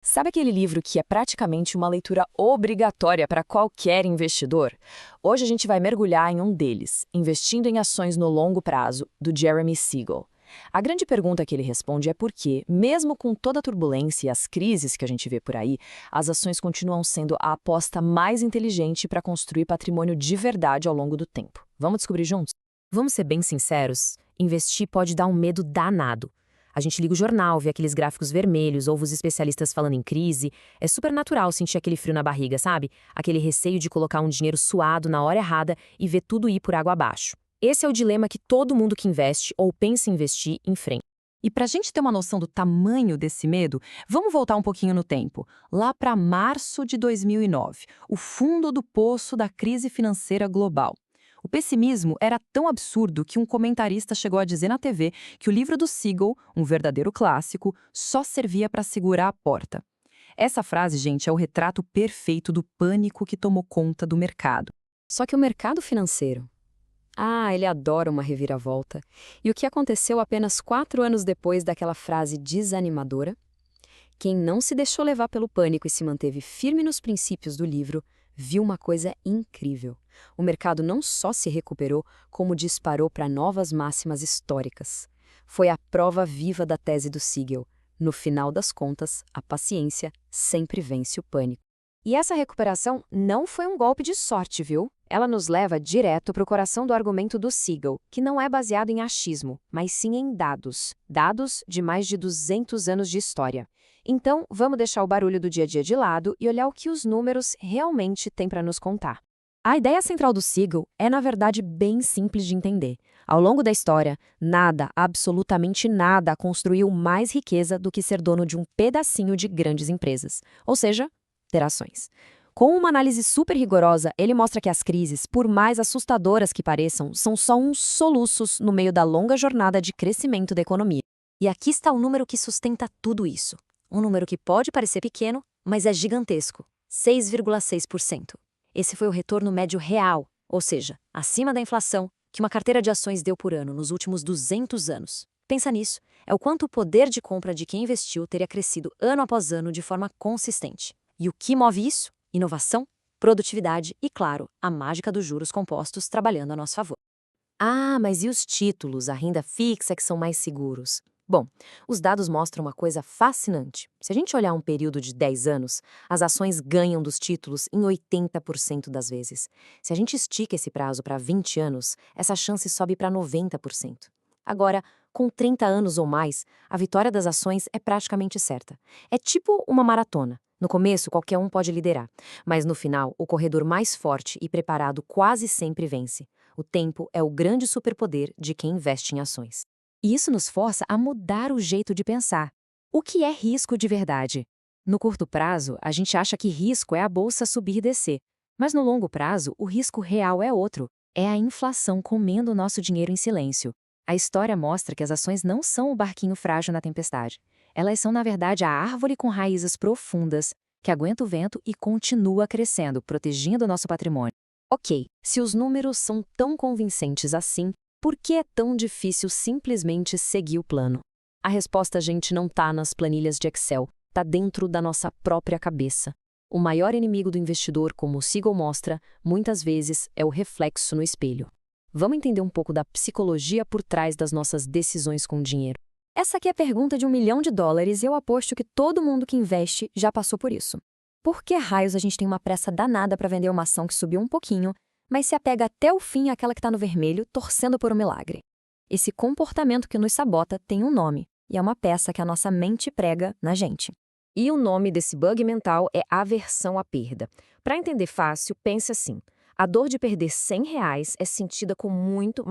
Sabe aquele livro que é praticamente uma leitura obrigatória para qualquer investidor? Hoje a gente vai mergulhar em um deles, Investindo em Ações no Longo Prazo, do Jeremy Siegel. A grande pergunta que ele responde é por que, mesmo com toda a turbulência e as crises que a gente vê por aí, as ações continuam sendo a aposta mais inteligente para construir patrimônio de verdade ao longo do tempo. Vamos descobrir juntos? Vamos ser bem sinceros, investir pode dar um medo danado. A gente liga o jornal, vê aqueles gráficos vermelhos, ouve os especialistas falando em crise. É super natural sentir aquele frio na barriga, sabe? Aquele receio de colocar um dinheiro suado na hora errada e ver tudo ir por água abaixo. Esse é o dilema que todo mundo que investe ou pensa em investir enfrenta. E para a gente ter uma noção do tamanho desse medo, vamos voltar um pouquinho no tempo, lá para março de 2009, o fundo do poço da crise financeira global. O pessimismo era tão absurdo que um comentarista chegou a dizer na TV que o livro do Siegel, um verdadeiro clássico, só servia para segurar a porta. Essa frase, gente, é o retrato perfeito do pânico que tomou conta do mercado. Só que o mercado financeiro, ele adora uma reviravolta. E o que aconteceu apenas 4 anos depois daquela frase desanimadora? Quem não se deixou levar pelo pânico e se manteve firme nos princípios do livro, viu uma coisa incrível. O mercado não só se recuperou, como disparou para novas máximas históricas. Foi a prova viva da tese do Siegel. No final das contas, a paciência sempre vence o pânico. E essa recuperação não foi um golpe de sorte, viu? Ela nos leva direto para o coração do argumento do Siegel, que não é baseado em achismo, mas sim em dados. Dados de mais de 200 anos de história. Então, vamos deixar o barulho do dia a dia de lado e olhar o que os números realmente têm para nos contar. A ideia central do Siegel é, na verdade, bem simples de entender. Ao longo da história, nada, absolutamente nada, construiu mais riqueza do que ser dono de um pedacinho de grandes empresas. Ou seja, ter ações. Com uma análise super rigorosa, ele mostra que as crises, por mais assustadoras que pareçam, são só uns soluços no meio da longa jornada de crescimento da economia. E aqui está o número que sustenta tudo isso. Um número que pode parecer pequeno, mas é gigantesco: 6,6%. Esse foi o retorno médio real, ou seja, acima da inflação, que uma carteira de ações deu por ano nos últimos 200 anos. Pensa nisso, é o quanto o poder de compra de quem investiu teria crescido ano após ano de forma consistente. E o que move isso? Inovação, produtividade e, claro, a mágica dos juros compostos trabalhando a nosso favor. Mas e os títulos, a renda fixa que são mais seguros? Bom, os dados mostram uma coisa fascinante. Se a gente olhar um período de 10 anos, as ações ganham dos títulos em 80% das vezes. Se a gente estica esse prazo para 20 anos, essa chance sobe para 90%. Agora, com 30 anos ou mais, a vitória das ações é praticamente certa. É tipo uma maratona. No começo, qualquer um pode liderar, mas no final, o corredor mais forte e preparado quase sempre vence. O tempo é o grande superpoder de quem investe em ações. E isso nos força a mudar o jeito de pensar. O que é risco de verdade? No curto prazo, a gente acha que risco é a bolsa subir e descer. Mas no longo prazo, o risco real é outro. É a inflação comendo o nosso dinheiro em silêncio. A história mostra que as ações não são o barquinho frágil na tempestade. Elas são, na verdade, a árvore com raízes profundas, que aguenta o vento e continua crescendo, protegendo o nosso patrimônio. Ok, se os números são tão convincentes assim, por que é tão difícil simplesmente seguir o plano? A resposta, gente, não está nas planilhas de Excel, está dentro da nossa própria cabeça. O maior inimigo do investidor, como o Siegel mostra, muitas vezes é o reflexo no espelho. Vamos entender um pouco da psicologia por trás das nossas decisões com dinheiro. Essa aqui é a pergunta de $1 milhão e eu aposto que todo mundo que investe já passou por isso. Por que raios a gente tem uma pressa danada para vender uma ação que subiu um pouquinho, mas se apega até o fim àquela que está no vermelho, torcendo por um milagre? Esse comportamento que nos sabota tem um nome, e é uma peça que a nossa mente prega na gente. E o nome desse bug mental é aversão à perda. Para entender fácil, pense assim. A dor de perder R$ 100 é sentida com muito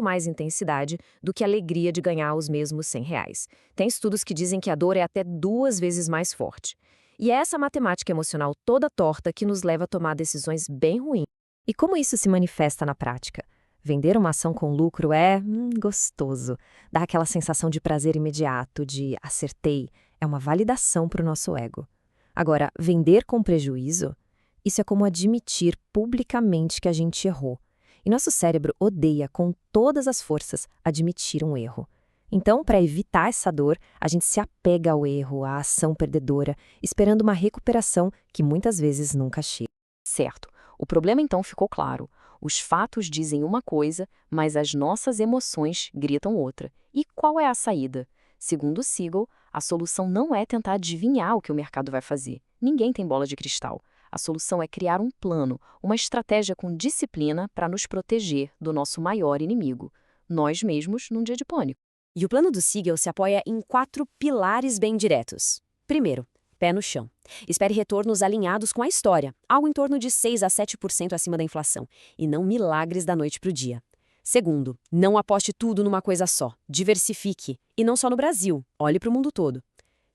mais intensidade do que a alegria de ganhar os mesmos R$ 100. Tem estudos que dizem que a dor é até 2 vezes mais forte. E é essa matemática emocional toda torta que nos leva a tomar decisões bem ruins. E como isso se manifesta na prática? Vender uma ação com lucro é gostoso. Dá aquela sensação de prazer imediato, de acertei. É uma validação para o nosso ego. Agora, vender com prejuízo? Isso é como admitir publicamente que a gente errou. E nosso cérebro odeia com todas as forças admitir um erro. Então, para evitar essa dor, a gente se apega ao erro, à ação perdedora, esperando uma recuperação que muitas vezes nunca chega. Certo. O problema então ficou claro. Os fatos dizem uma coisa, mas as nossas emoções gritam outra. E qual é a saída? Segundo Siegel, a solução não é tentar adivinhar o que o mercado vai fazer. Ninguém tem bola de cristal. A solução é criar um plano, uma estratégia com disciplina para nos proteger do nosso maior inimigo, nós mesmos num dia de pânico. E o plano do Siegel se apoia em 4 pilares bem diretos. Primeiro, pé no chão. Espere retornos alinhados com a história, algo em torno de 6 a 7% acima da inflação, e não milagres da noite para o dia. Segundo, não aposte tudo numa coisa só. Diversifique. E não só no Brasil, olhe para o mundo todo.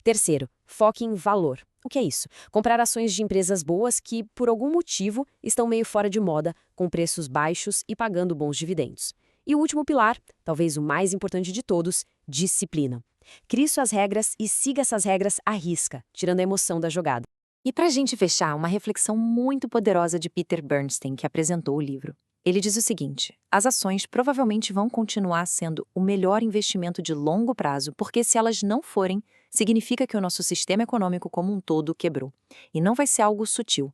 Terceiro, foque em valor. O que é isso? Comprar ações de empresas boas que, por algum motivo, estão meio fora de moda, com preços baixos e pagando bons dividendos. E o último pilar, talvez o mais importante de todos, disciplina. Crie suas regras e siga essas regras à risca, tirando a emoção da jogada. E para a gente fechar, uma reflexão muito poderosa de Peter Bernstein, que apresentou o livro. Ele diz o seguinte: as ações provavelmente vão continuar sendo o melhor investimento de longo prazo, porque se elas não forem, significa que o nosso sistema econômico como um todo quebrou. E não vai ser algo sutil.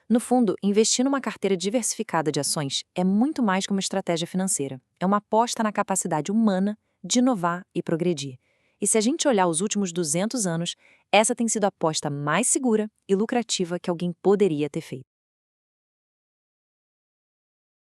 No fundo, investir numa carteira diversificada de ações é muito mais que uma estratégia financeira. É uma aposta na capacidade humana de inovar e progredir. E se a gente olhar os últimos 200 anos, essa tem sido a aposta mais segura e lucrativa que alguém poderia ter feito.